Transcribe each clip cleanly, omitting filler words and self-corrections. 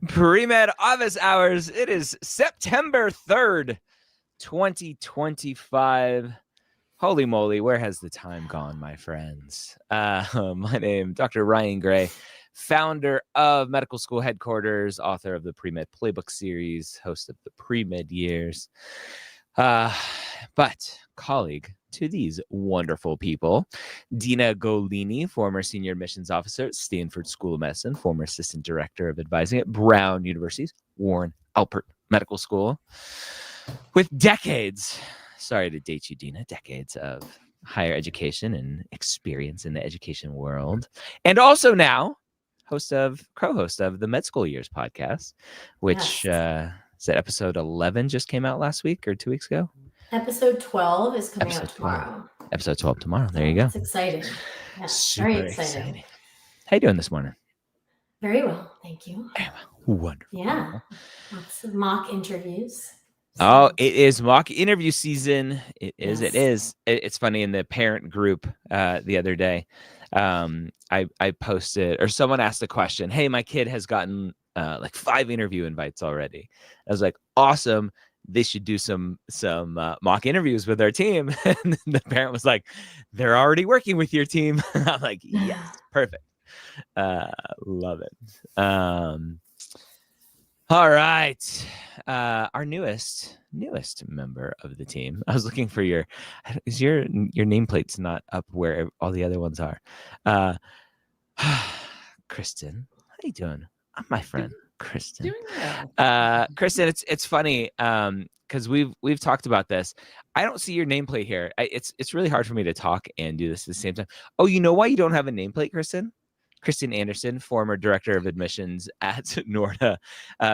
Premed office hours. It is September 3rd, 2025. Holy moly, where has the time gone, my friends? My name, Dr. Ryan Gray, founder of Medical School Headquarters, author of the Premed Playbook series, host of the Premed Years, but colleague to these wonderful people. Dina Golini, former senior admissions officer at Stanford School of Medicine, former assistant director of advising at Brown University's Warren Alpert Medical School, with decades, sorry to date you, Dina, decades of higher education and experience in the education world. And also now co-host of the Med School Years podcast, which is that episode 11 just came out last week or 2 weeks ago? Episode 12 is coming out tomorrow. Episode 12 tomorrow. There you go. It's exciting. Yeah, super very exciting. How you doing this morning? Very well, thank you. Very well. Wonderful. Yeah, lots of mock interviews. Oh, it is mock interview season. It is. Yes. It is. It's funny, in the parent group the other day, I posted, or someone asked the question, "Hey, my kid has gotten like 5 interview invites already." I was like, "Awesome. They should do some mock interviews with our team." And the parent was like, "They're already working with your team." I'm like, "Yes, perfect. Love it." All right. Our newest member of the team. I was looking for your nameplate's not up where all the other ones are. Kristen, how you doing? My friend, Kristen. Doing well. Kristen, it's funny because we've talked about this. I don't see your nameplate here. It's really hard for me to talk and do this at the same time. Oh, you know why you don't have a nameplate, Kristen? Kristen Anderson, former director of admissions at Norda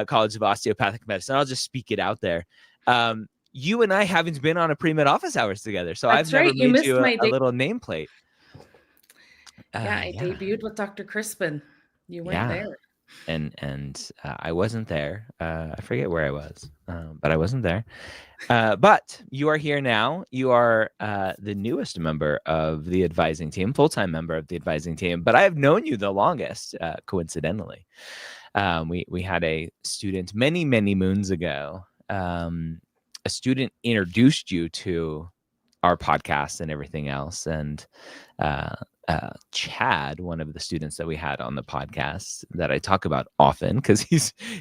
College of Osteopathic Medicine. I'll just speak it out there. You and I haven't been on a pre-med office hours together, so That's I've never right. You made missed you my a little nameplate. I debuted with Dr. Crispin. You weren't there. And I wasn't there. I forget where I was, but I wasn't there. But you are here now. You are the newest member of the advising team, full-time member of the advising team. But I have known you the longest, coincidentally. We had a student many moons ago. A student introduced you to our podcast and everything else, and Chad, one of the students that we had on the podcast that I talk about often, because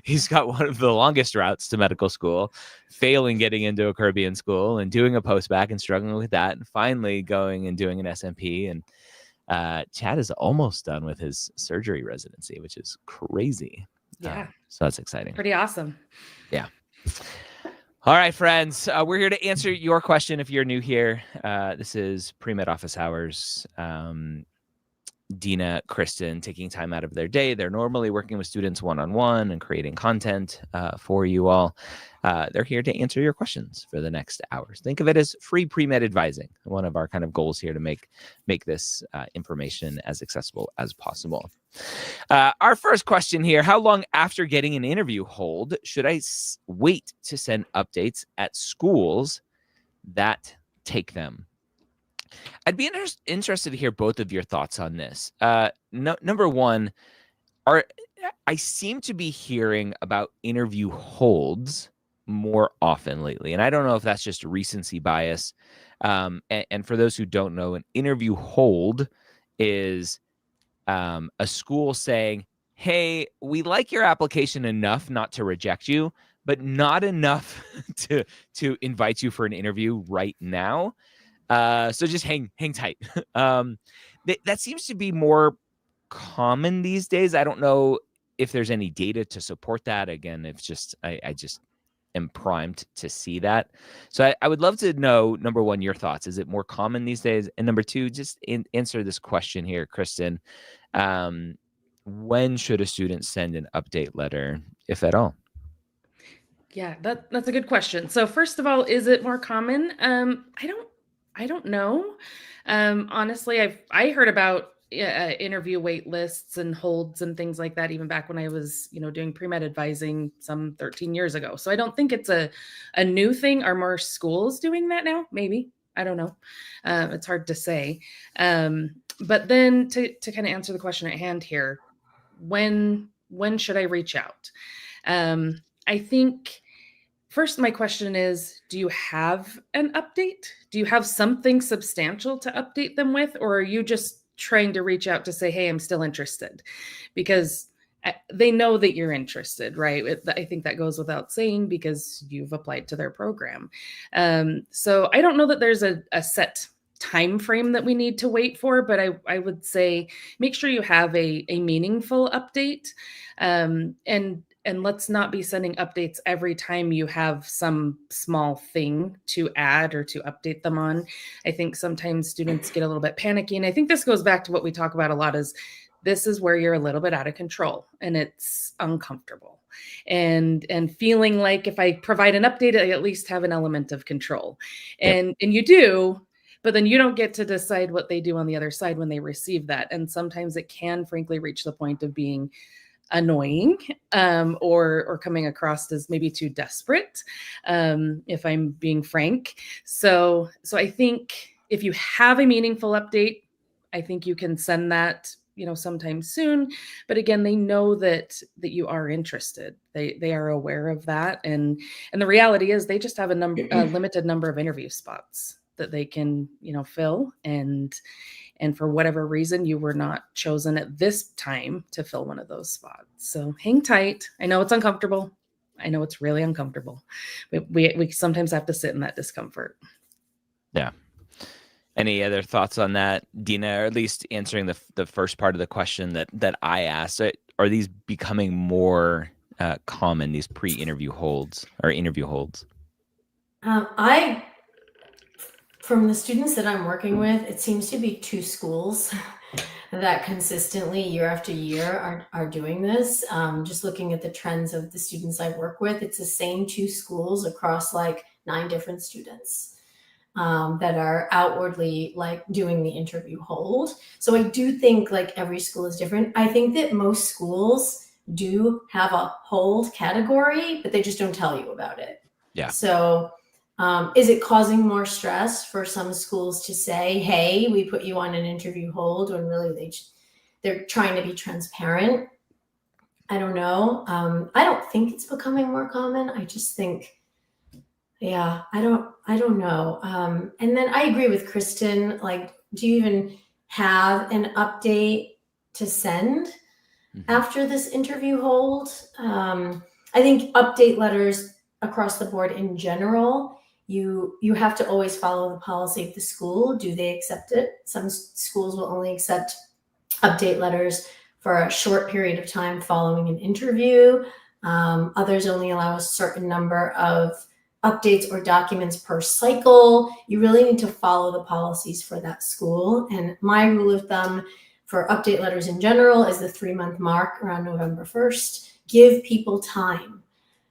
he's got one of the longest routes to medical school, failing getting into a Caribbean school and doing a post-bacc and struggling with that, and finally going and doing an SMP. And Chad is almost done with his surgery residency, which is crazy. Yeah. So that's exciting. Pretty awesome. Yeah. All right, friends, we're here to answer your question if you're new here. This is Premed Office Hours. Dina, Kristen, taking time out of their day. They're normally working with students one-on-one and creating content for you all. They're here to answer your questions for the next hours. Think of it as free pre-med advising. One of our kind of goals here to make this information as accessible as possible. Our first question here: how long after getting an interview hold should I wait to send updates at schools that take them? I'd be interested to hear both of your thoughts on this. Number one, I seem to be hearing about interview holds more often lately, and I don't know if that's just recency bias. And for those who don't know, an interview hold is a school saying, "Hey, we like your application enough not to reject you, but not enough to invite you for an interview right now. So just hang tight." That seems to be more common these days. I don't know if there's any data to support that. Again, it's just I just am primed to see that. So I would love to know, number one, your thoughts. Is it more common these days? And number two, just answer this question here, Kristen. When should a student send an update letter, if at all? Yeah, that's a good question. So first of all, is it more common? I don't know. Honestly, I heard about interview wait lists and holds and things like that even back when I was, doing pre-med advising some 13 years ago. So I don't think it's a new thing. Are more schools doing that now? Maybe. I don't know. It's hard to say. But then to kind of answer the question at hand here, when when should I reach out? I think first, my question is, do you have an update? Do you have something substantial to update them with? Or are you just trying to reach out to say, hey, I'm still interested? Because they know that you're interested, right? I think that goes without saying because you've applied to their program. So I don't know that there's a set time frame that we need to wait for, but I would say make sure you have a meaningful update, and let's not be sending updates every time you have some small thing to add or to update them on. I think sometimes students get a little bit panicky, and I think this goes back to what we talk about a lot is this is where you're a little bit out of control and it's uncomfortable. And feeling like if I provide an update, I at least have an element of control. And you do, but then you don't get to decide what they do on the other side when they receive that. And sometimes it can frankly reach the point of being annoying, or coming across as maybe too desperate, if I'm being frank. So I think if you have a meaningful update, I think you can send that, sometime soon. But again, they know that you are interested. They are aware of that, and the reality is they just have a limited number of interview spots that they can fill, and for whatever reason you were not chosen at this time to fill one of those spots. So hang tight. I know it's uncomfortable. I know it's really uncomfortable. We sometimes have to sit in that discomfort. Yeah. Any other thoughts on that, Dina, or at least answering the first part of the question that I asked? Are these becoming more common, these pre-interview holds or interview holds? From the students that I'm working with, it seems to be 2 schools that consistently year after year are doing this. Just looking at the trends of the students I work with, it's the same 2 schools across like 9 different students that are outwardly like doing the interview hold. So I do think like every school is different. I think that most schools do have a hold category, but they just don't tell you about it. Yeah. So is it causing more stress for some schools to say, hey, we put you on an interview hold, when really they're trying to be transparent? I don't know. I don't think it's becoming more common. I just think, yeah, I don't know. And then I agree with Kristen. Like, do you even have an update to send after this interview hold? I think update letters across the board in general, you have to always follow the policy of the school. Do they accept it? Some schools will only accept update letters for a short period of time following an interview. Others only allow a certain number of updates or documents per cycle. You really need to follow the policies for that school. And my rule of thumb for update letters in general is the 3-month mark around November 1st. Give people time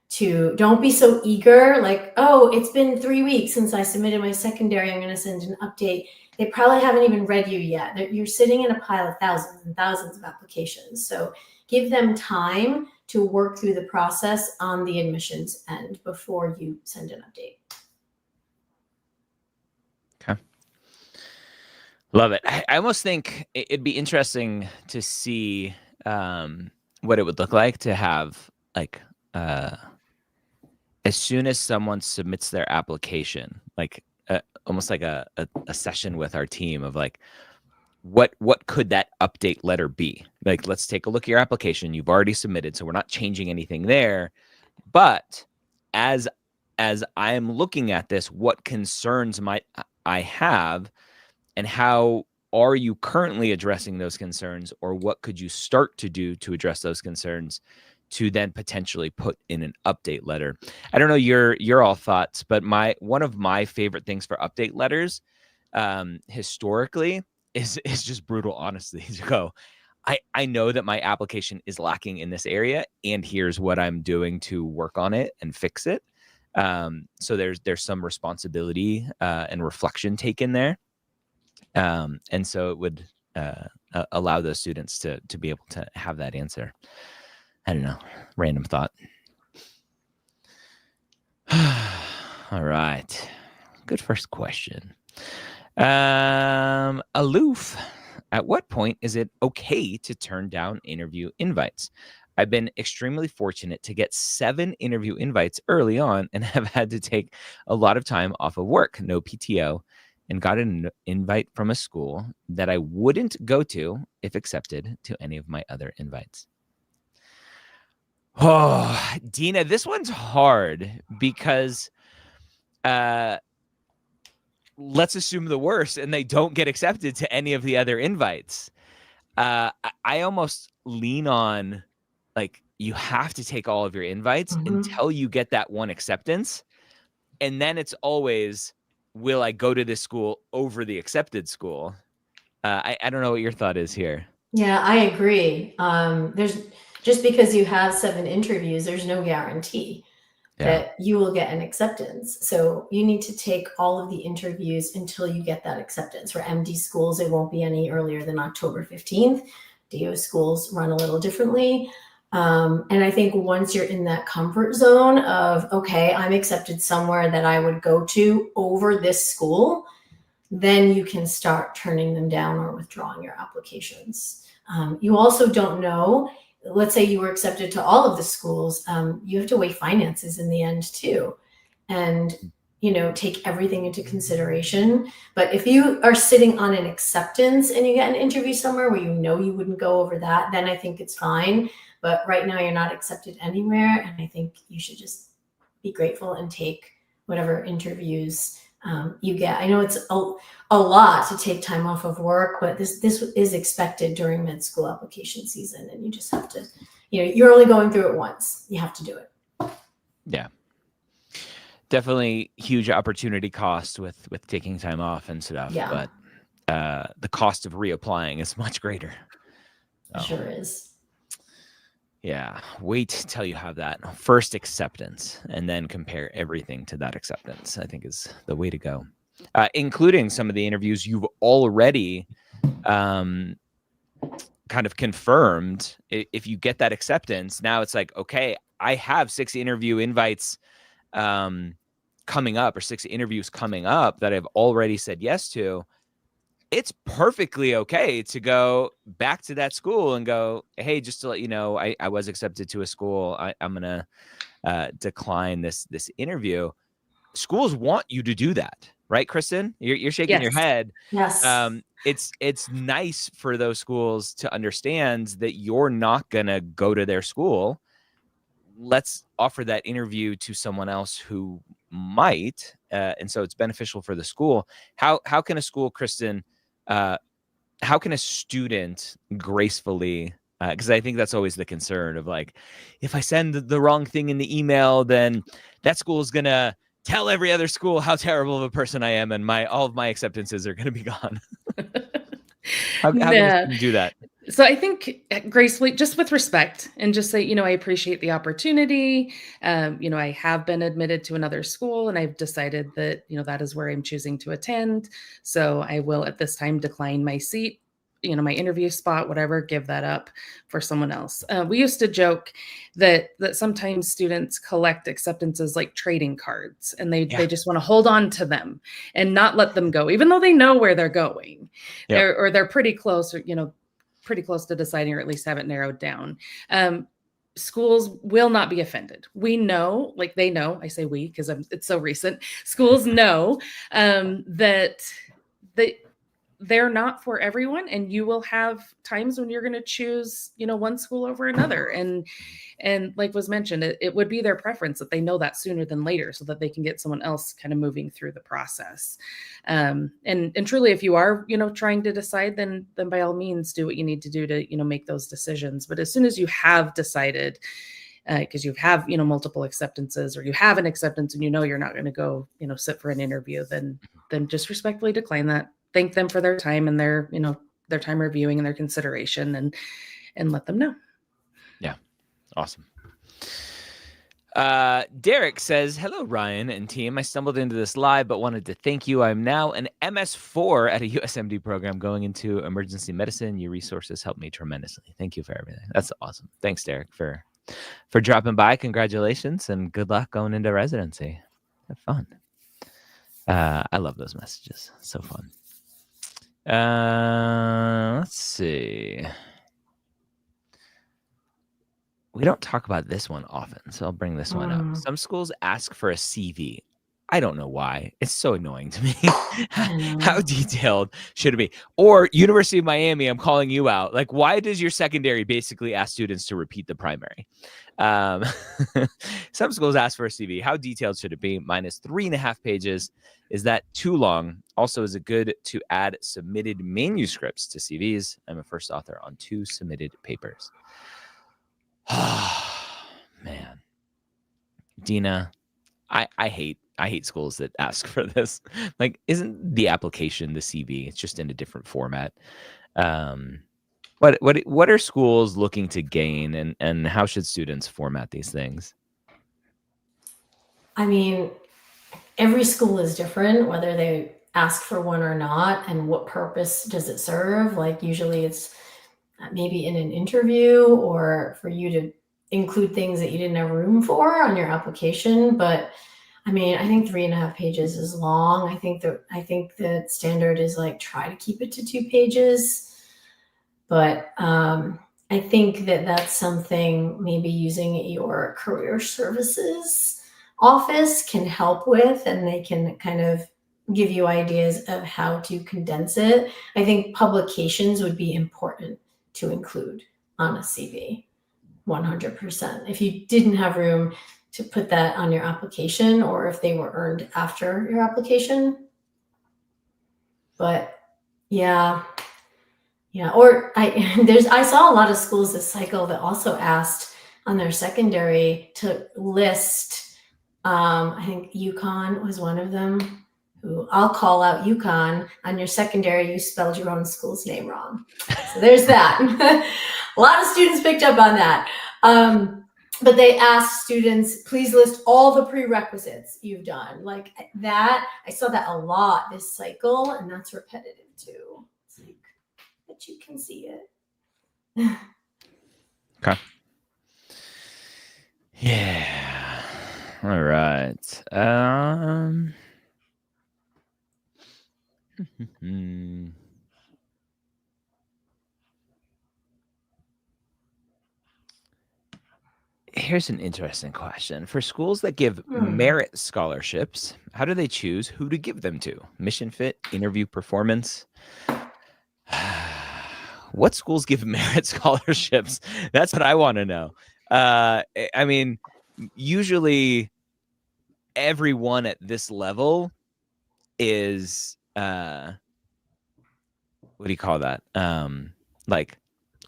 to, don't be so eager, like, oh, it's been 3 weeks since I submitted my secondary, I'm going to send an update. They probably haven't even read you yet. You're sitting in a pile of thousands and thousands of applications. So give them time to work through the process on the admissions end before you send an update. Okay. Love it. I almost think it'd be interesting to see what it would look like to have like as soon as someone submits their application, like almost like a session with our team of like, what could that update letter be? Like, let's take a look at your application. You've already submitted, so we're not changing anything there. But as I am looking at this, what concerns might I have, and how are you currently addressing those concerns, or what could you start to do to address those concerns to then potentially put in an update letter? I don't know your all thoughts, but one of my favorite things for update letters historically is just brutal honesty. To go, I know that my application is lacking in this area, and here's what I'm doing to work on it and fix it. So there's some responsibility and reflection taken there. And so it would allow those students to be able to have that answer. I don't know, random thought. All right. Good first question. Aloof, at what point is it okay to turn down interview invites? I've been extremely fortunate to get 7 interview invites early on and have had to take a lot of time off of work, no PTO, and got an invite from a school that I wouldn't go to if accepted to any of my other invites. Oh, Dina, this one's hard because let's assume the worst and they don't get accepted to any of the other invites. I almost lean on, like, you have to take all of your invites until you get that one acceptance. And then it's always, will I go to this school over the accepted school? I don't know what your thought is here. Yeah, I agree. There's just because you have 7 interviews, there's no guarantee that you will get an acceptance. So you need to take all of the interviews until you get that acceptance. For MD schools, it won't be any earlier than October 15th. DO schools run a little differently. And I think once you're in that comfort zone of, okay, I'm accepted somewhere that I would go to over this school, then you can start turning them down or withdrawing your applications. You also don't know, let's say you were accepted to all of the schools, you have to weigh finances in the end too. And, take everything into consideration. But if you are sitting on an acceptance and you get an interview somewhere where you wouldn't go over that, then I think it's fine. But right now you're not accepted anywhere. And I think you should just be grateful and take whatever interviews you get. I know it's a lot to take time off of work, but this is expected during med school application season. And you just have to, you're only going through it once. You have to do it. Yeah. Definitely huge opportunity cost with taking time off and stuff. Yeah. But the cost of reapplying is much greater. It sure is. Yeah. Wait till you have that first acceptance and then compare everything to that acceptance, I think, is the way to go. Including some of the interviews you've already kind of confirmed. If you get that acceptance, now it's like, okay, I have 6 interview invites coming up, or 6 interviews coming up that I've already said yes to. It's perfectly okay to go back to that school and go, hey, just to let you know, I was accepted to a school. I'm going to decline this interview. Schools want you to do that, right, Kristen? You're shaking your head. Yes. It's nice for those schools to understand that you're not going to go to their school. Let's offer that interview to someone else who might. And so it's beneficial for the school. How can a school, Kristen, how can a student gracefully, because I think that's always the concern of, like, if I send the wrong thing in the email, then that school is going to tell every other school how terrible of a person I am, and all of my acceptances are going to be gone. How can a student do that? So I think gracefully, just with respect, and just say, I appreciate the opportunity. I have been admitted to another school, and I've decided that, that is where I'm choosing to attend. So I will at this time decline my seat, my interview spot, whatever, give that up for someone else. We used to joke that sometimes students collect acceptances like trading cards, and they just want to hold on to them and not let them go, even though they know where they're going. Yep. They're pretty close, pretty close to deciding, or at least have it narrowed down. Schools will not be offended. We know, like they know, I say we, because it's so recent. Schools know that they're not for everyone, and you will have times when you're going to choose, one school over another. And like was mentioned, it would be their preference that they know that sooner than later, so that they can get someone else kind of moving through the process. And truly, if you are, trying to decide, then by all means do what you need to do to, make those decisions. But as soon as you have decided, because you have, multiple acceptances, or you have an acceptance and you're not going to go, sit for an interview, then just respectfully decline that. Thank them for their time and their time reviewing and their consideration, and let them know. Yeah. Awesome. Derek says, hello, Ryan and team. I stumbled into this live, but wanted to thank you. I'm now an MS4 at a USMD program going into emergency medicine. Your resources helped me tremendously. Thank you for everything. That's awesome. Thanks, Derek, for dropping by. Congratulations and good luck going into residency. Have fun. I love those messages. So fun. Let's see. we don't talk about this one often, so I'll bring this one up. Some schools ask for a CV. I don't know why. It's so annoying to me. How detailed should it be? Or University of Miami, I'm calling you out. Like, why does your secondary basically ask students to repeat the primary? Some schools ask for a CV. How detailed should it be? Mine is 3.5 pages. Is that too long? Also, is it good to add submitted manuscripts to CVs? I'm a first author on 2 submitted papers. Man, Dina, I hate schools that ask for this. Like, isn't the application the CV? It's just in a different format. What are schools looking to gain, and how should students format these things? I mean, every school is different, whether they ask for one or not, and what purpose does it serve? Like, usually it's maybe in an interview or for you to include things that you didn't have room for on your application. But I mean, I think 3.5 pages is long. I think the standard is like, try to keep it to 2 pages. But I think that that's something maybe using your career services office can help with, and they can kind of give you ideas of how to condense it. I think publications would be important to include on a CV, 100%. If you didn't have room to put that on your application, or if they were earned after your application. But yeah. Or I saw a lot of schools this cycle that also asked on their secondary to list. I think UConn was one of them. Who I'll call out UConn. On your secondary, you spelled your own school's name wrong. So there's that. A lot of students picked up on that. But they asked students, please list all the prerequisites you've done. Like that, I saw that a lot this cycle, and that's repetitive too. It's like, but you can see it. Okay. Yeah. All right. Here's an interesting question. For schools that give merit scholarships, how do they choose who to give them to? Mission fit, interview performance? What schools give merit scholarships? That's what I want to know. I mean, usually everyone at this level is what do you call that? Like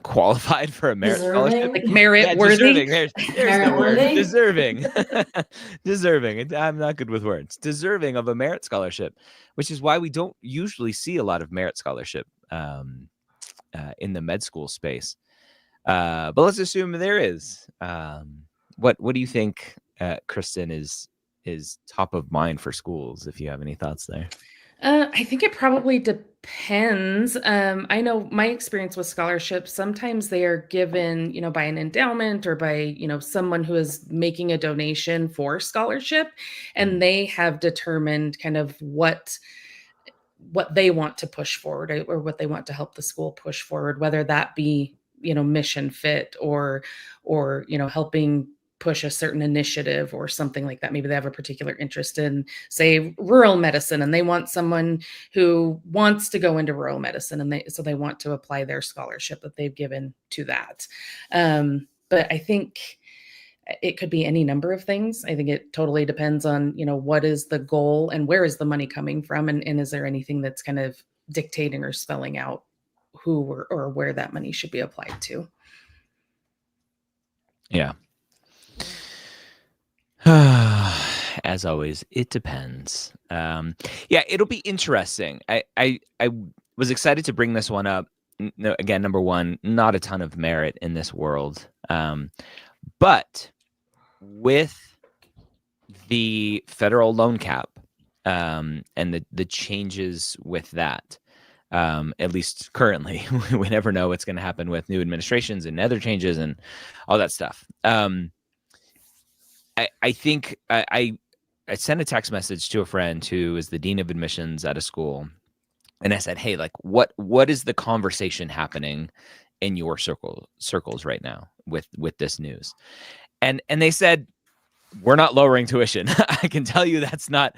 qualified for a merit scholarship, like merit worthy. Deserving. There's the word. Deserving. Deserving. I'm not good with words. Deserving of a merit scholarship, which is why we don't usually see a lot of merit scholarship in the med school space. But let's assume there is. What do you think, Kristen, is top of mind for schools? If you have any thoughts there. I think it probably depends. I know my experience with scholarships, sometimes they are given, by an endowment or by, someone who is making a donation for scholarship, and they have determined kind of what they want to push forward or what they want to help the school push forward, whether that be, mission fit or helping push a certain initiative or something like that. Maybe they have a particular interest in, say, rural medicine, and they want someone who wants to go into rural medicine, and they want to apply their scholarship that they've given to that. But I think it could be any number of things. I think it totally depends on, what is the goal and where is the money coming from, and is there anything that's kind of dictating or spelling out who or where that money should be applied to. Yeah. As always, it depends. It'll be interesting. I was excited to bring this one up. Again, number one, not a ton of merit in this world. But with the federal loan cap and the changes with that, at least currently, we never know what's going to happen with new administrations and other changes and all that stuff. I think I sent a text message to a friend who is the dean of admissions at a school, and I said, "Hey, like, what is the conversation happening in your circles right now? with this news. And they said, we're not lowering tuition. I can tell you that's not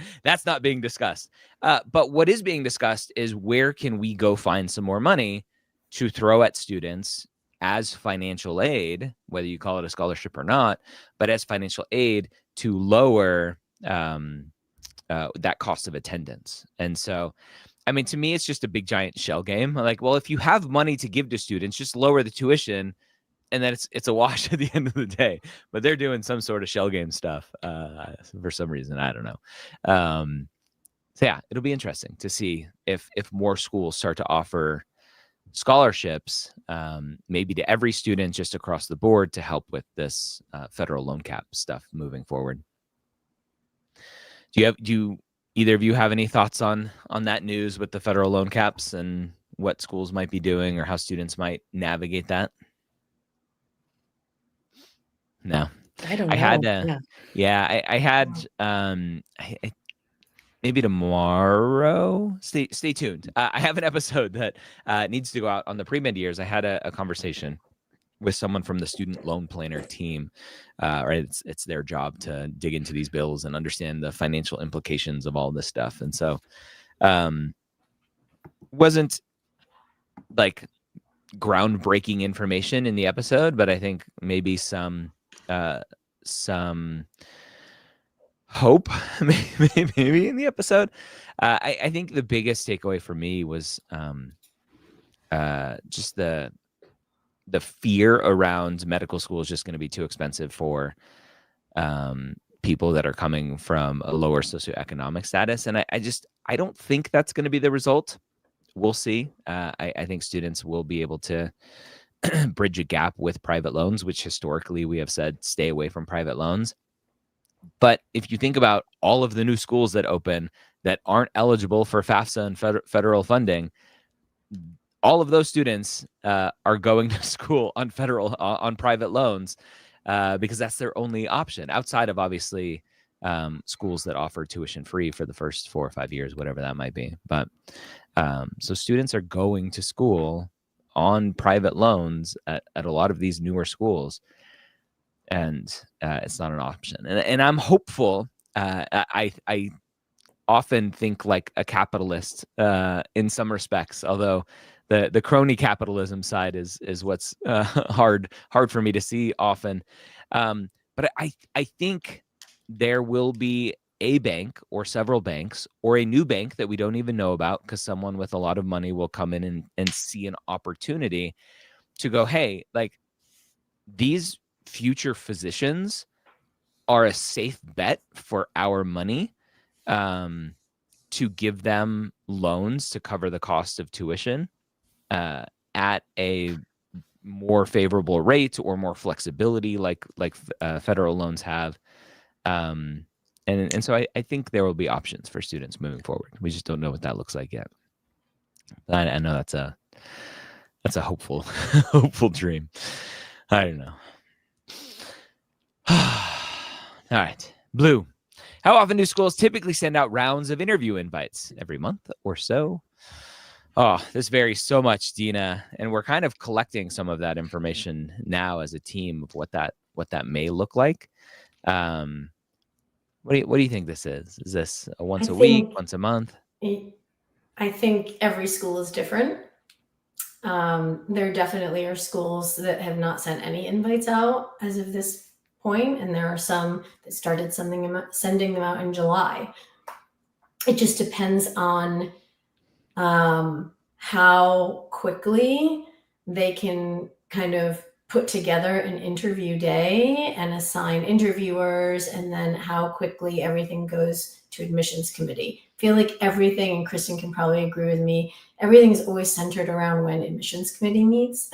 being discussed. But what is being discussed is where can we go find some more money to throw at students as financial aid, whether you call it a scholarship or not, but as financial aid to lower that cost of attendance. And so, I mean, to me, it's just a big giant shell game. Like, well, if you have money to give to students, just lower the tuition, and then it's a wash at the end of the day. But they're doing some sort of shell game stuff for some reason. I don't know. So yeah, it'll be interesting to see if more schools start to offer scholarships, maybe to every student just across the board to help with this federal loan cap stuff moving forward. Do either of you have any thoughts on that news with the federal loan caps and what schools might be doing or how students might navigate that? No. I don't know. I had maybe tomorrow. Stay tuned. I have an episode that needs to go out on the pre-med years. I had a conversation with someone from the student loan planner team. Right, it's their job to dig into these bills and understand the financial implications of all this stuff. And so, wasn't like groundbreaking information in the episode, but I think maybe some hope maybe in the episode. I think the biggest takeaway for me was just the fear around medical school is just going to be too expensive for people that are coming from a lower socioeconomic status. And I don't think that's going to be the result. We'll see. I think students will be able to bridge a gap with private loans, which historically we have said stay away from private loans. But if you think about all of the new schools that open that aren't eligible for FAFSA and federal funding, all of those students are going to school on private loans because that's their only option outside of obviously schools that offer tuition free for the first 4 or 5 years, whatever that might be. But so students are going to school on private loans at a lot of these newer schools, and it's not an option. And I'm hopeful. I often think like a capitalist in some respects, although the crony capitalism side is what's hard for me to see often. But I think there will be a bank or several banks or a new bank that we don't even know about because someone with a lot of money will come in and see an opportunity to go, hey, like these future physicians are a safe bet for our money, to give them loans to cover the cost of tuition at a more favorable rate or more flexibility like federal loans have. And so I think there will be options for students moving forward. We just don't know what that looks like yet. I know that's a hopeful hopeful dream. I don't know. All right, Blue. How often do schools typically send out rounds of interview invites? Every month or so? Oh, this varies so much, Dina, and we're kind of collecting some of that information now as a team of what that may look like. What do you think this is? Is this a once a week, once a month? I think every school is different. There definitely are schools that have not sent any invites out as of this point, and there are some that started sending them out in July. It just depends on how quickly they can kind of put together an interview day and assign interviewers, and then how quickly everything goes to admissions committee. I feel like everything, and Kristen can probably agree with me, everything is always centered around when admissions committee meets,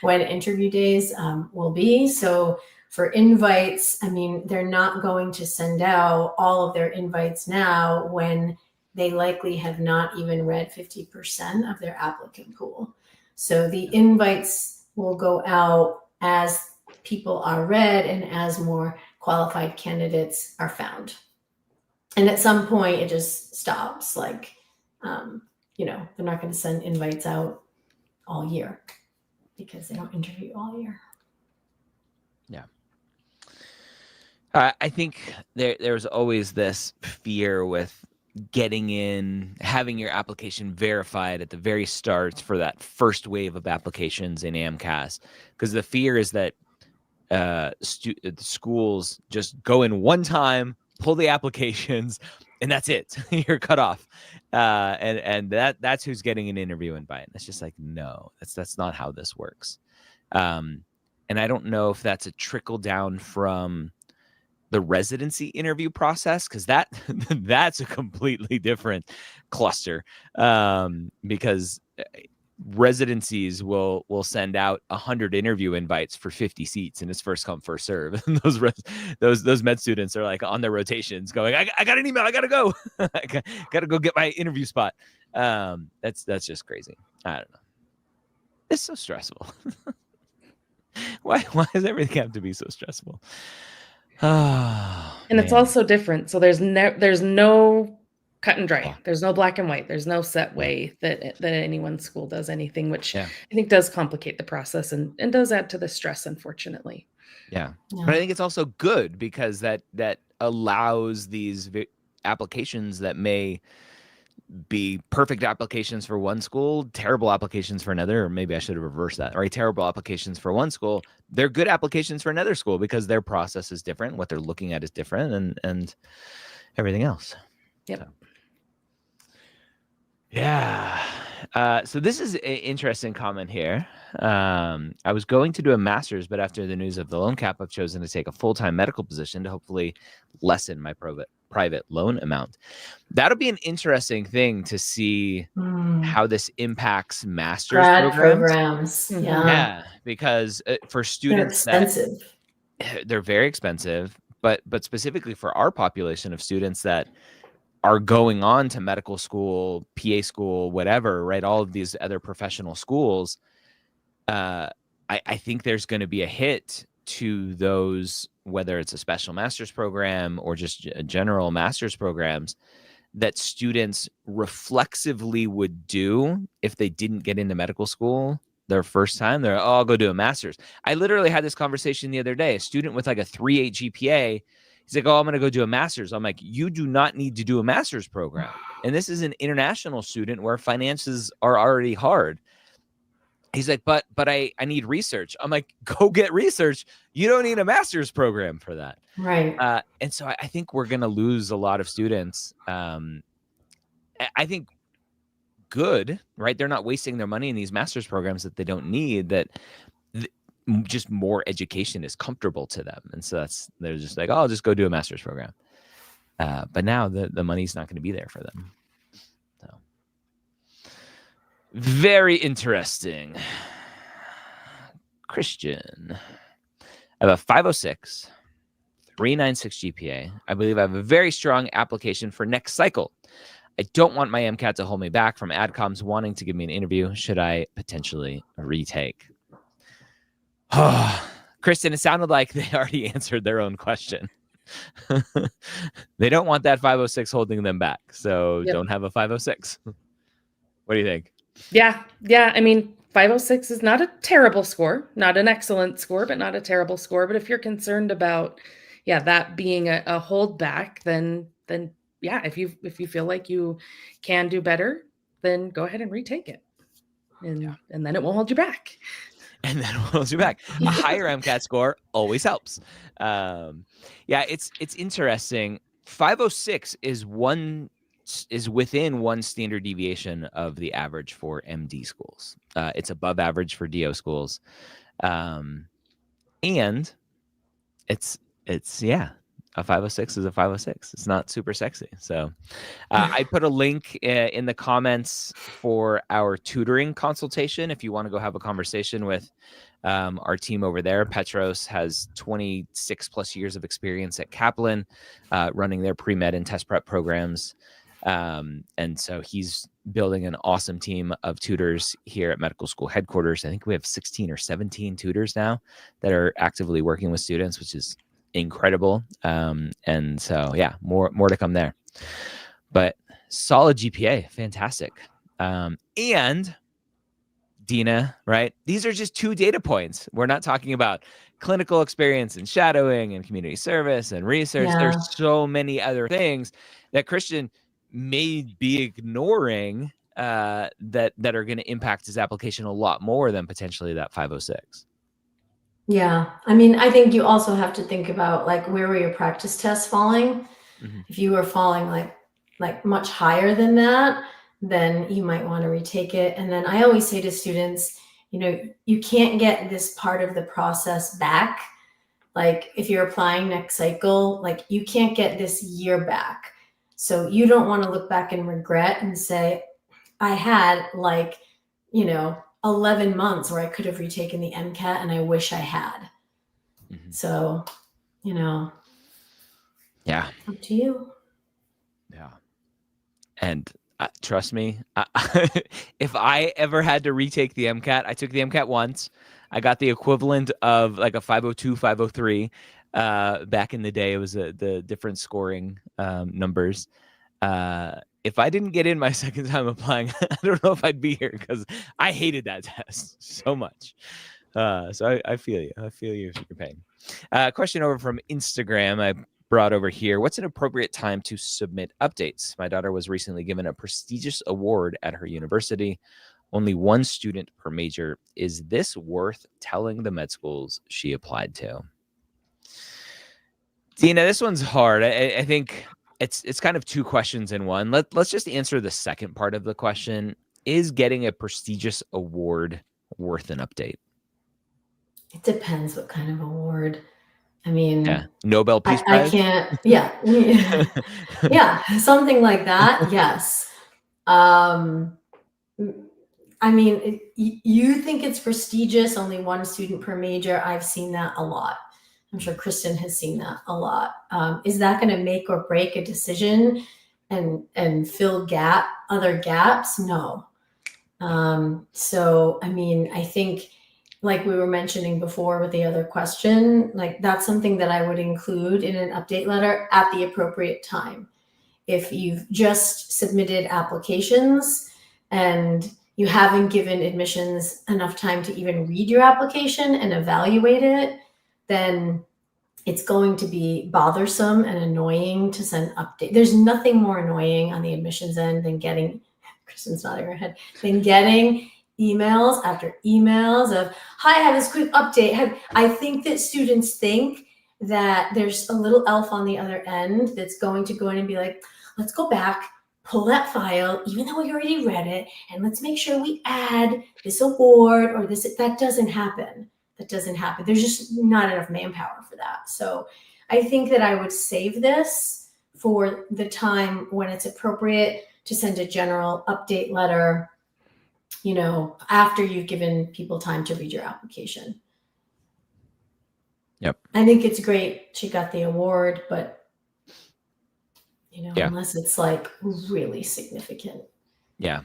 when interview days will be. So for invites, I mean, they're not going to send out all of their invites now when they likely have not even read 50% of their applicant pool. So the invites will go out as people are read and as more qualified candidates are found. And at some point it just stops. Like, they're not going to send invites out all year because they don't interview all year. I think there's always this fear with getting in, having your application verified at the very start for that first wave of applications in AMCAS, because the fear is that schools just go in one time, pull the applications, and that's it. You're cut off, and that's who's getting an interview invite. It's just like, no, that's not how this works. And I don't know if that's a trickle down from the residency interview process, because that's a completely different cluster, because residencies will send out 100 interview invites for 50 seats, and it's first come first serve. And those med students are like on their rotations going, I got an email, I gotta go. I gotta go get my interview spot. That's just crazy. I don't know, it's so stressful. Why does everything have to be so stressful? Oh, and it's man. also different. So there's no cut and dry. There's no black and white. There's no set way that any one school does anything, which I think does complicate the process and does add to the stress, unfortunately. Yeah. But I think it's also good, because that allows these applications that may be perfect applications for one school, terrible applications for another, or maybe I should have reversed that, right? Terrible applications for one school, they're good applications for another school, because their process is different, what they're looking at is different, and everything else. Yep. So. Yeah. So this is an interesting comment here. I was going to do a master's, but after the news of the loan cap, I've chosen to take a full-time medical position to hopefully lessen my private loan amount. That'll be an interesting thing to see how this impacts master's programs. Yeah, because for students, they're expensive. They're very expensive, but specifically for our population of students that are going on to medical school, PA school, whatever, right? All of these other professional schools, I think there's going to be a hit to those, whether it's a special master's program or just general master's programs, that students reflexively would do if they didn't get into medical school their first time. They're, oh, I'll go do a master's. I literally had this conversation the other day. A student with like a 3.8 GPA, he's like, oh, I'm going to go do a master's. I'm like, you do not need to do a master's program. And this is an international student where finances are already hard. He's like, but I need research. I'm like, go get research. You don't need a master's program for that. Right. And so I think we're going to lose a lot of students. I think good, right? They're not wasting their money in these master's programs that they don't need, that just more education is comfortable to them. And so they're just like, oh, I'll just go do a master's program. But now the money's not going to be there for them. So very interesting. Christian, I have a 506, 396 GPA. I believe I have a very strong application for next cycle. I don't want my MCAT to hold me back from AdComs wanting to give me an interview. Should I potentially retake? Oh, Kristen, it sounded like they already answered their own question. They don't want that 506 holding them back. So don't have a 506. What do you think? Yeah. I mean, 506 is not a terrible score, not an excellent score, but not a terrible score. But if you're concerned about, that being a holdback, then yeah, if you feel like you can do better, then go ahead and retake it. And then it won't hold you back. And then it holds you back. A higher MCAT score always helps. It's interesting. 506 is within one standard deviation of the average for MD schools. It's above average for DO schools. And it's a 506 is a 506. It's not super sexy. So I put a link in the comments for our tutoring consultation. If you want to go have a conversation with our team over there. Petros has 26 plus years of experience at Kaplan, running their pre-med and test prep programs. And so he's building an awesome team of tutors here at medical school headquarters. I think we have 16 or 17 tutors now that are actively working with students, which is incredible. And so more to come there, but solid GPA, fantastic. And Dina, right? These are just 2 data points. We're not talking about clinical experience and shadowing and community service and research. Yeah. There's so many other things that Christian may be ignoring that are going to impact his application a lot more than potentially that 506. Yeah. I mean, I think you also have to think about like, where were your practice tests falling? If you were falling like much higher than that, then you might want to retake it. And then I always say to students, you know, you can't get this part of the process back. Like if you're applying next cycle, like you can't get this year back. So you don't want to look back and regret and say, I had like, you know, 11 months where I could have retaken the MCAT and I wish I had. So, you know, yeah, up to you. Yeah. And trust me, if I ever had to retake the MCAT, I took the MCAT once. I got the equivalent of like a 502, 503. Back in the day, it was the different scoring numbers. If I didn't get in my second time applying, I don't know if I'd be here because I hated that test so much. So I feel you. I feel your pain. Question over from Instagram. I brought over here. What's an appropriate time to submit updates? My daughter was recently given a prestigious award at her university. Only one student per major. Is this worth telling the med schools she applied to? Dina, this one's hard. I think it's kind of two questions in one. Let's just answer the second part of the question. Is getting a prestigious award worth an update? It depends what kind of award. I mean, yeah, Nobel Peace Prize. I can't. Yeah, yeah, something like that. Yes. I mean, you think it's prestigious, only one student per major. I've seen that a lot. I'm sure Kristen has seen that a lot. Is that going to make or break a decision and fill other gaps? No. So, I mean, I think like we were mentioning before with the other question, like that's something that I would include in an update letter at the appropriate time. If you've just submitted applications and you haven't given admissions enough time to even read your application and evaluate it, then it's going to be bothersome and annoying to send update. There's nothing more annoying on the admissions end than getting, Kristen's nodding her head, than getting emails after emails of, hi, I have this quick update. I think that students think that there's a little elf on the other end that's going to go in and be like, let's go back, pull that file, even though we already read it, and let's make sure we add this award or this. That doesn't happen. That doesn't happen. There's just not enough manpower for that. So I think that I would save this for the time when it's appropriate to send a general update letter, you know, after you've given people time to read your application. Yep. I think it's great she got the award, but, you know, unless it's like really significant. Yeah.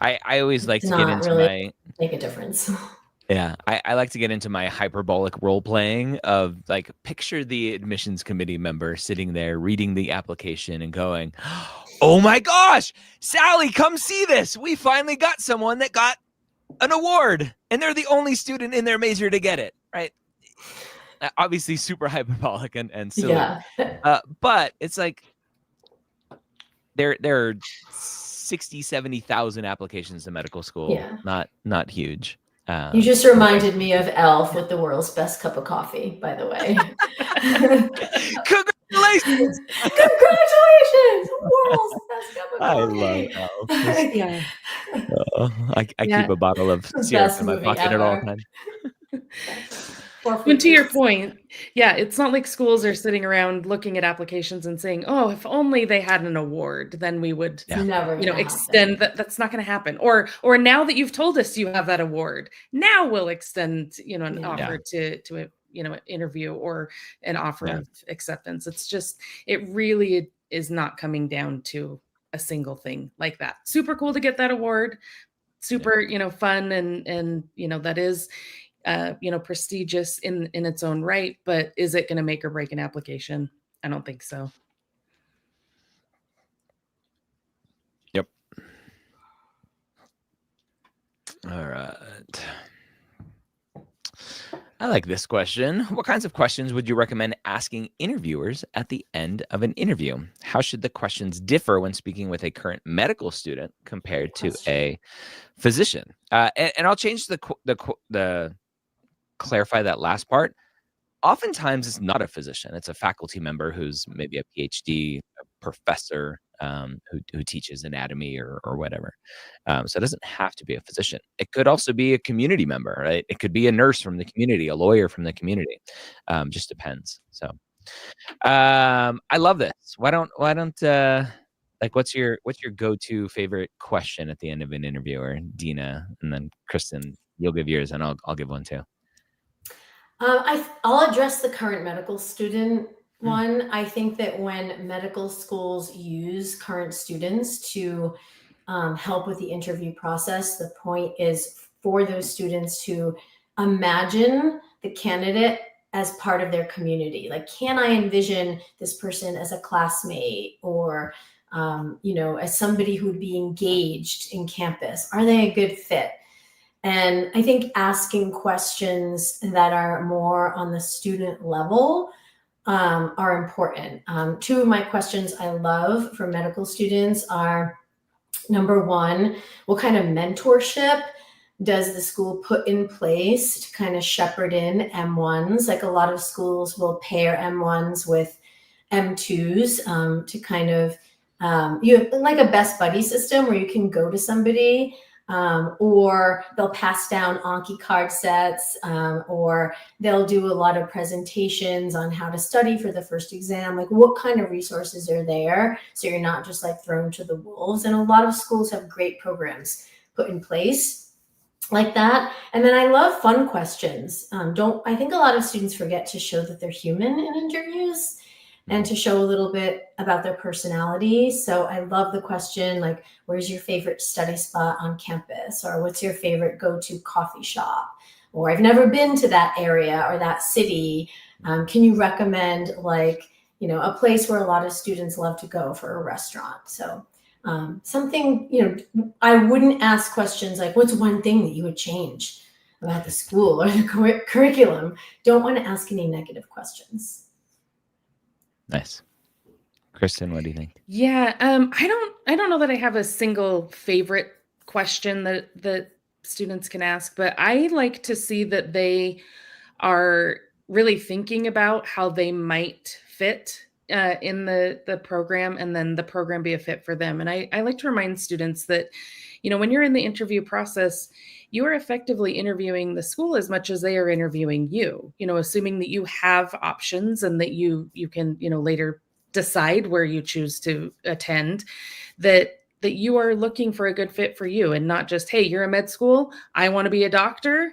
I always like to get into my make a difference. Yeah, I like to get into my hyperbolic role playing of like, picture the admissions committee member sitting there reading the application and going, oh my gosh, Sally, come see this. We finally got someone that got an award and they're the only student in their major to get it, right? Obviously super hyperbolic and silly. Yeah. But it's like there are 60, 70,000 applications to medical school. Yeah. Not huge. You just reminded me of Elf with the world's best cup of coffee, by the way. Congratulations! Congratulations! World's best cup of coffee. I love Elf. Yeah. I keep a bottle of syrup in my pocket at all times. And to your point, yeah, it's not like schools are sitting around looking at applications and saying, oh, if only they had an award, then we would extend that. That's not going to happen. Or now that you've told us you have that award, now we'll extend, an offer to an interview or an offer of acceptance. It's just, it really is not coming down to a single thing like that. Super cool to get that award. Super, fun. And that is, prestigious in its own right, but is it going to make or break an application? I don't think so. Yep. All right. I like this question. What kinds of questions would you recommend asking interviewers at the end of an interview? How should the questions differ when speaking with a current medical student compared to a physician? And I'll change the clarify that last part. Oftentimes, it's not a physician; it's a faculty member who's maybe a PhD, a professor, who teaches anatomy or whatever. So it doesn't have to be a physician. It could also be a community member, right? It could be a nurse from the community, a lawyer from the community. Just depends. So, I love this. Why don't like what's your go-to favorite question at the end of an interview, or Dina, and then Kristen, you'll give yours, and I'll give one too. I'll address the current medical student one. I think that when medical schools use current students to help with the interview process, the point is for those students to imagine the candidate as part of their community. Like, can I envision this person as a classmate, or as somebody who would be engaged in campus? Are they a good fit? And I think asking questions that are more on the student level are important. Two of my questions I love for medical students are, number one, what kind of mentorship does the school put in place to kind of shepherd in M1s? Like, a lot of schools will pair M1s with M2s to kind of, you have like a best buddy system where you can go to somebody, or they'll pass down Anki card sets, or they'll do a lot of presentations on how to study for the first exam. Like, what kind of resources are there, so you're not just like thrown to the wolves? And a lot of schools have great programs put in place like that. And then I love fun questions. I think a lot of students forget to show that they're human in interviews, and to show a little bit about their personality. So I love the question, like, where's your favorite study spot on campus? Or what's your favorite go-to coffee shop? Or I've never been to that area or that city. Can you recommend, like, a place where a lot of students love to go for a restaurant? So something, I wouldn't ask questions like, what's one thing that you would change about the school or the curriculum? Don't want to ask any negative questions. Nice. Kristen, what do you think? Yeah, I don't know that I have a single favorite question that students can ask, but I like to see that they are really thinking about how they might fit in the program, and then the program be a fit for them. And I like to remind students that, when you're in the interview process, you are effectively interviewing the school as much as they are interviewing you, assuming that you have options and that you can, later decide where you choose to attend, that you are looking for a good fit for you, and not just, hey, you're a med school, I want to be a doctor,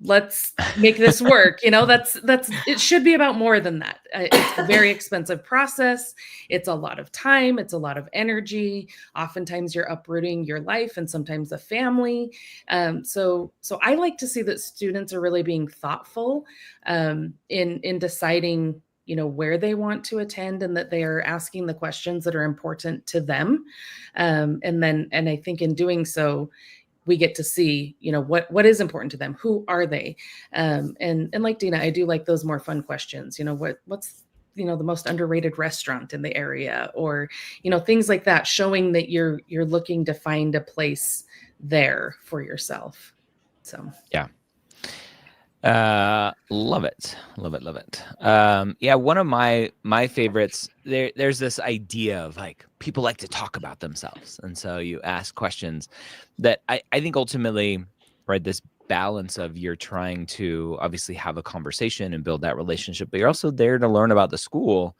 let's make this work. It should be about more than that. It's a very expensive process. It's a lot of time. It's a lot of energy. Oftentimes you're uprooting your life and sometimes a family. So I like to see that students are really being thoughtful in deciding, where they want to attend, and that they are asking the questions that are important to them. And I think in doing so, we get to see, what is important to them. Who are they? And like Dina, I do like those more fun questions. What's the most underrated restaurant in the area, or things like that, showing that you're looking to find a place there for yourself. So yeah. Love it. Yeah, one of my favorites, there's this idea of, like, people like to talk about themselves, and so you ask questions that I think ultimately, right, this balance of, you're trying to obviously have a conversation and build that relationship, but you're also there to learn about the school,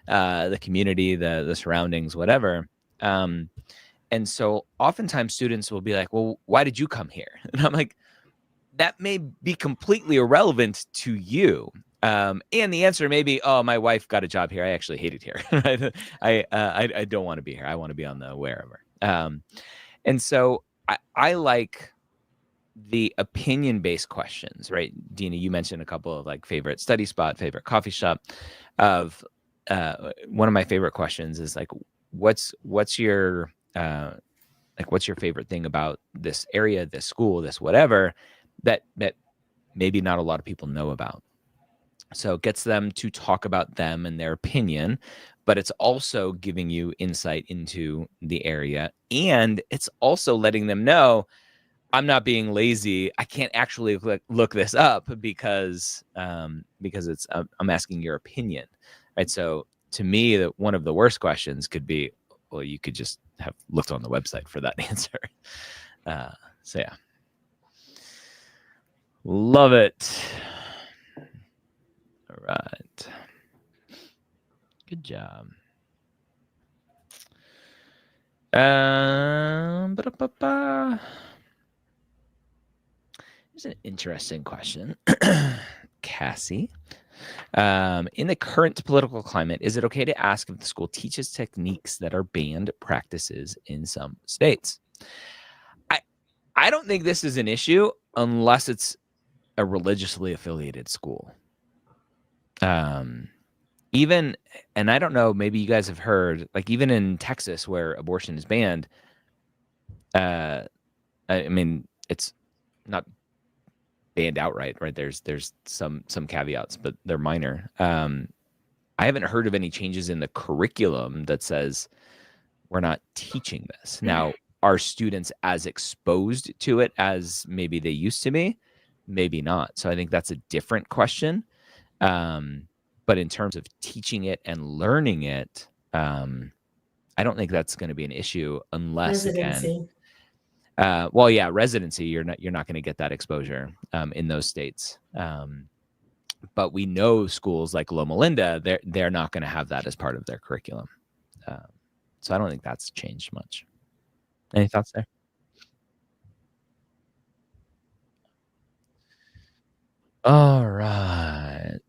the community, the surroundings, whatever. And so oftentimes students will be like, well, why did you come here? And I'm like, that may be completely irrelevant to you. And the answer may be, oh, my wife got a job here, I actually hate it here. I don't want to be here. I want to be on the wherever. And so I like the opinion-based questions, right? Dina, you mentioned a couple of, like, favorite study spot, favorite coffee shop. Of one of my favorite questions is, like, what's your favorite thing about this area, this school, this whatever, that maybe not a lot of people know about. So it gets them to talk about them and their opinion, but it's also giving you insight into the area. And it's also letting them know, I'm not being lazy. I can't actually look this up because it's I'm asking your opinion, right? So to me, one of the worst questions could be, well, you could just have looked on the website for that answer. So yeah, love it. All right, good job. Here's an interesting question. Cassie. In the current political climate, is it okay to ask if the school teaches techniques that are banned practices in some states? I don't think this is an issue unless it's a religiously affiliated school. Even, and I don't know, maybe you guys have heard, like even in Texas where abortion is banned, I mean, it's not banned outright, right? There's some caveats, but they're minor. I haven't heard of any changes in the curriculum that says we're not teaching this. Now, are students as exposed to it as maybe they used to be? Maybe not. So I think that's a different question. But in terms of teaching it and learning it, I don't think that's going to be an issue unless Residency. again, well, yeah, residency, you're not going to get that exposure in those states. But we know schools like Loma Linda, they're not going to have that as part of their curriculum. So I don't think that's changed much. Any thoughts there? All right.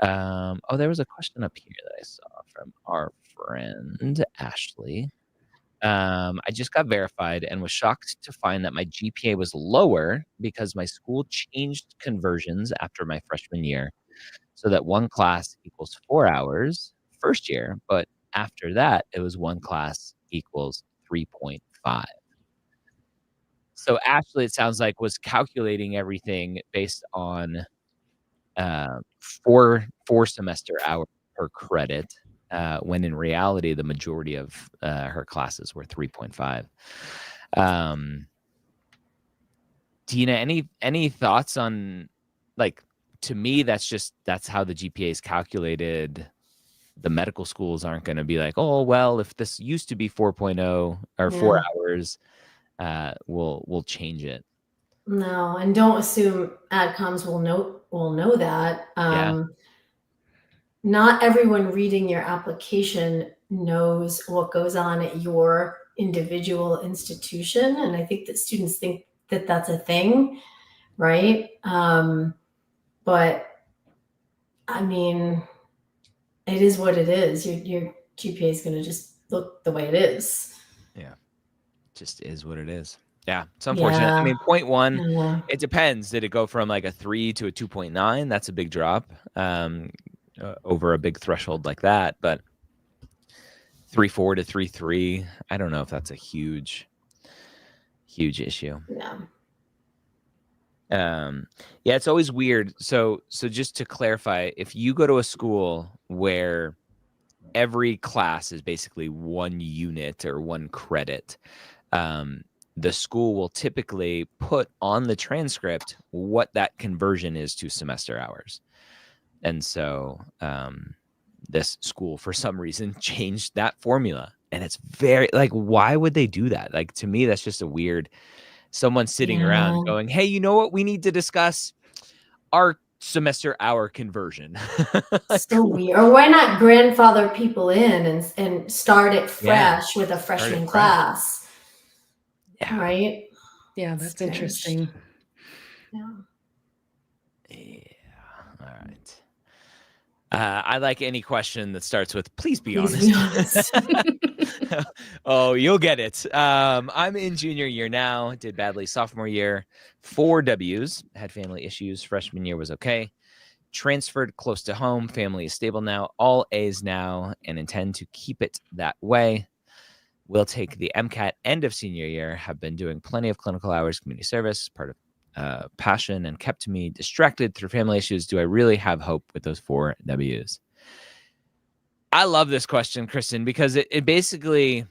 Oh, there was a question up here that I saw from our friend Ashley. I just got verified and was shocked to find that my GPA was lower because my school changed conversions after my freshman year, so that one class equals 4 hours first year, but after that, it was one class equals 3.5. So Ashley, it sounds like, was calculating everything based on four semester hours per credit, when in reality, the majority of her classes were 3.5. Dina, any thoughts on, like, to me, that's how the GPA is calculated. The medical schools aren't going to be like, oh, well, if this used to be 4.0 or 4 hours, we'll change it. No, and don't assume adcoms will know that. Not everyone reading your application knows what goes on at your individual institution, and I think that students think that that's a thing, right? But I mean, it is what it is. Your GPA is going to just look the way it is. Yeah, just is what it is. Yeah, it's unfortunate. I mean, 0.1, it depends. Did it go from like a 3 to a 2.9? That's a big drop over a big threshold like that. But 3.4 to 3.3, I don't know if that's a huge issue. Yeah. Yeah, it's always weird. So just to clarify, if you go to a school where every class is basically one unit or one credit, the school will typically put on the transcript what that conversion is to semester hours. And so this school, for some reason, changed that formula. And it's very, like, why would they do that? Like, to me, that's just a weird, someone sitting around going, hey, you know what? We need to discuss our semester hour conversion. So weird. Or why not grandfather people in and start it fresh with a freshman class? Yeah. Right? Yeah, that's interesting. Yeah. All right. I like any question that starts with, please be honest. Oh, you'll get it. I'm in junior year now, did badly sophomore year, 4 W's, had family issues. Freshman year was okay. Transferred close to home, family is stable now, all A's now, and intend to keep it that way. Will take the MCAT end of senior year, have been doing plenty of clinical hours, community service, part of passion and kept me distracted through family issues. Do I really have hope with those 4 W's? I love this question, Kristen, because it basically,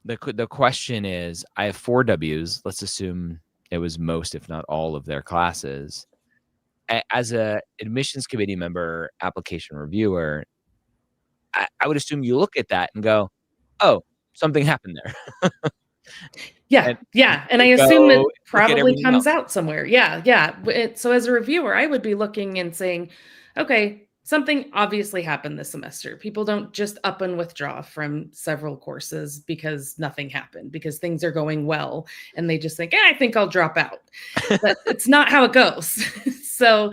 the question is, I have 4 W's. Let's assume it was most, if not all, of their classes. As a admissions committee member, application reviewer, I would assume you look at that and go, oh, something happened there. Yeah. And I go assume it look at probably everything comes else. out somewhere. Yeah. So as a reviewer, I would be looking and saying, okay, something obviously happened this semester. People don't just up and withdraw from several courses because nothing happened, because things are going well, and they just think, I think I'll drop out. But it's not how it goes. So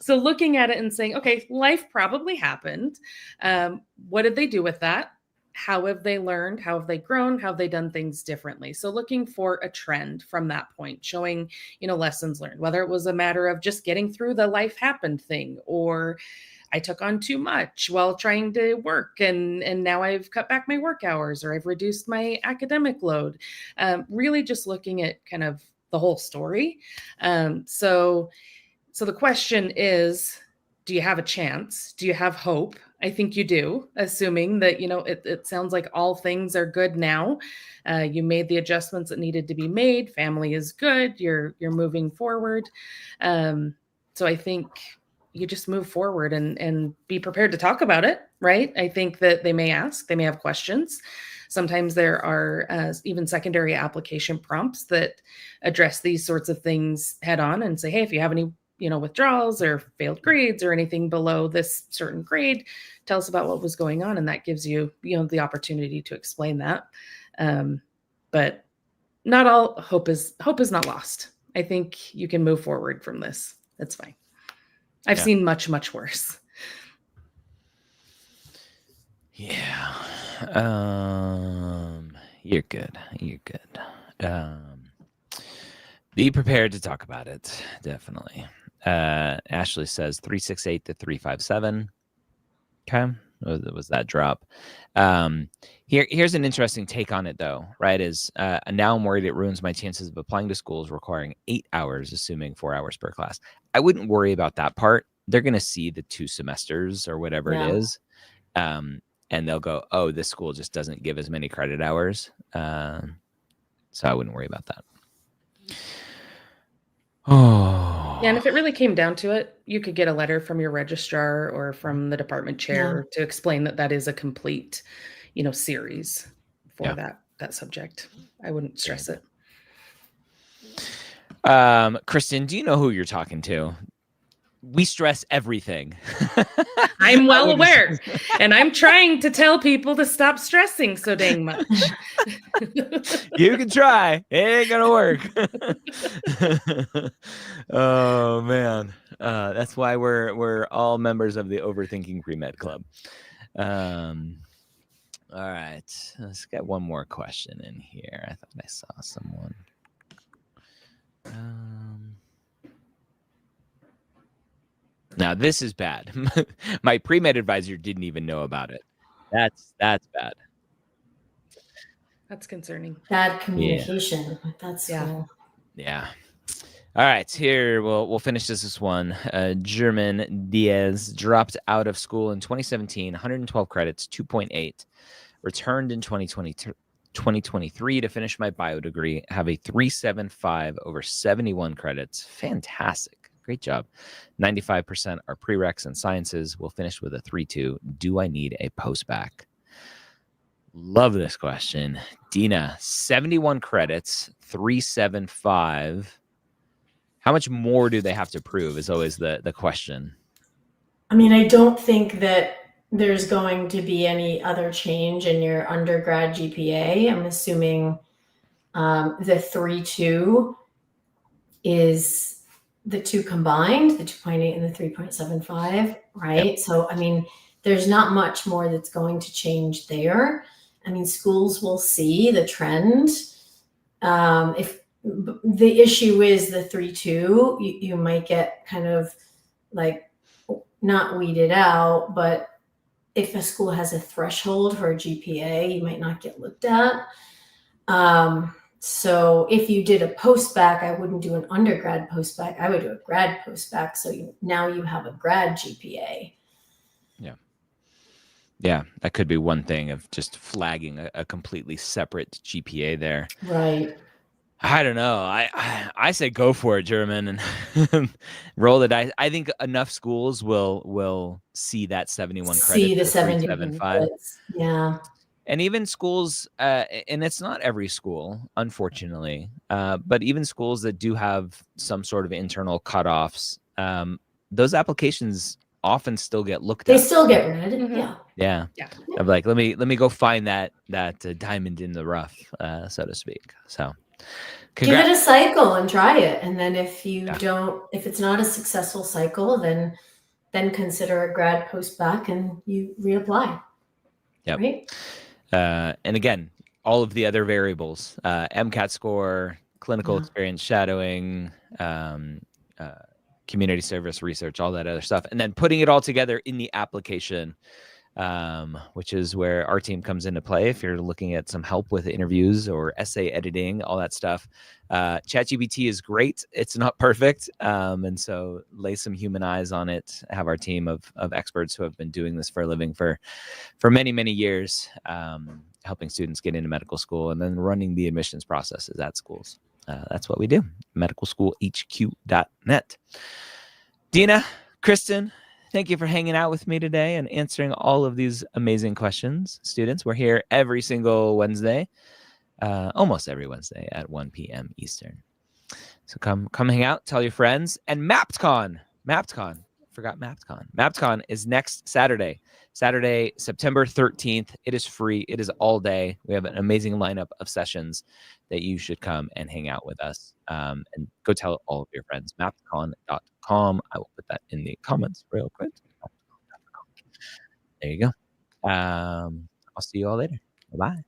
looking at it and saying, okay, life probably happened. What did they do with that? How have they learned? How have they grown? How have they done things differently? So looking for a trend from that point, showing, lessons learned, whether it was a matter of just getting through the life happened thing, or I took on too much while trying to work, and now I've cut back my work hours, or I've reduced my academic load. Really just looking at kind of the whole story. So the question is, do you have a chance? Do you have hope? I think you do, assuming that, it sounds like all things are good now. You made the adjustments that needed to be made. Family is good. You're moving forward. So I think you just move forward and be prepared to talk about it, right? I think that they may ask, they may have questions. Sometimes there are even secondary application prompts that address these sorts of things head on and say, hey, if you have any withdrawals or failed grades or anything below this certain grade, tell us about what was going on. And that gives you, the opportunity to explain that. But not all hope is not lost. I think you can move forward from this. That's fine. I've seen much, much worse. Yeah. You're good. Be prepared to talk about it. Definitely. Ashley says 368 to 357. Okay. Was that drop? Here's an interesting take on it, though, right? Is now I'm worried it ruins my chances of applying to schools requiring 8 hours, assuming 4 hours per class. I wouldn't worry about that part. They're going to see the 2 semesters or whatever it is. And they'll go, oh, this school just doesn't give as many credit hours. So I wouldn't worry about that. Oh. Yeah, and if it really came down to it, you could get a letter from your registrar or from the department chair to explain that is a complete, series for that subject. I wouldn't stress it. Kristen, do you know who you're talking to? We stress everything. I'm well aware. And I'm trying to tell people to stop stressing so dang much. You can try. It ain't gonna work. Oh man. That's why we're all members of the Overthinking Premed Club. All right. Let's get one more question in here. I thought I saw someone. Now this is bad. My pre-med advisor didn't even know about it. That's bad. That's concerning. Bad communication. That's cool. Yeah. All right, here we'll finish this one. German Diaz dropped out of school in 2017, 112 credits, 2.8. Returned in 2023 to finish my bio degree. Have a 375 over 71 credits. Fantastic. Great job. 95% are prereqs and sciences. We'll finish with a 3.2. Do I need a post-bacc? Love this question. Dina, 71 credits, 375. How much more do they have to prove is always the question. I mean, I don't think that there's going to be any other change in your undergrad GPA. I'm assuming the 3.2 is the 2 combined, the 2.8 and the 3.75, right? Yep. So, I mean, there's not much more that's going to change there. I mean, schools will see the trend. If the issue is the 3.2, you might get kind of like not weeded out, but if a school has a threshold for a GPA, you might not get looked at. So So if you did a post-bacc, I wouldn't do an undergrad post-bacc. I would do a grad post-bacc. So now you have a grad GPA. Yeah, that could be one thing of just flagging a completely separate GPA there. Right. I don't know. I say go for it, German, and roll the dice. I think enough schools will see that 71 credits. See the 375. credits. Yeah. And even schools, and it's not every school, unfortunately, but even schools that do have some sort of internal cutoffs, those applications often still get looked They at. still get read. Mhm. Yeah. Yeah. I'm like, let me go find that diamond in the rough, so to speak. So Give it a cycle and try it. And then if you Yeah. if it's not a successful cycle, then consider a grad post-bacc and you reapply. Yep. Right? And again, all of the other variables, MCAT score, clinical experience, shadowing, community service research, all that other stuff, and then putting it all together in the application, which is where our team comes into play. If you're looking at some help with interviews or essay editing, all that stuff, ChatGPT is great. It's not perfect, and so lay some human eyes on it. Have our team of experts who have been doing this for a living for many years, helping students get into medical school and then running the admissions processes at schools. That's what we do. medicalschoolhq.net. Dina, Kristen, thank you for hanging out with me today and answering all of these amazing questions. Students, we're here every single Wednesday, almost every Wednesday at 1 p.m. Eastern. So come hang out, tell your friends. And MappedCon, forgot MappedCon. MappedCon is next Saturday, September 13th. It is free. It is all day. We have an amazing lineup of sessions that you should come and hang out with us. And go tell all of your friends. MappedCon.com. I will put that in the comments real quick. There you go. I'll see you all later. Bye-bye.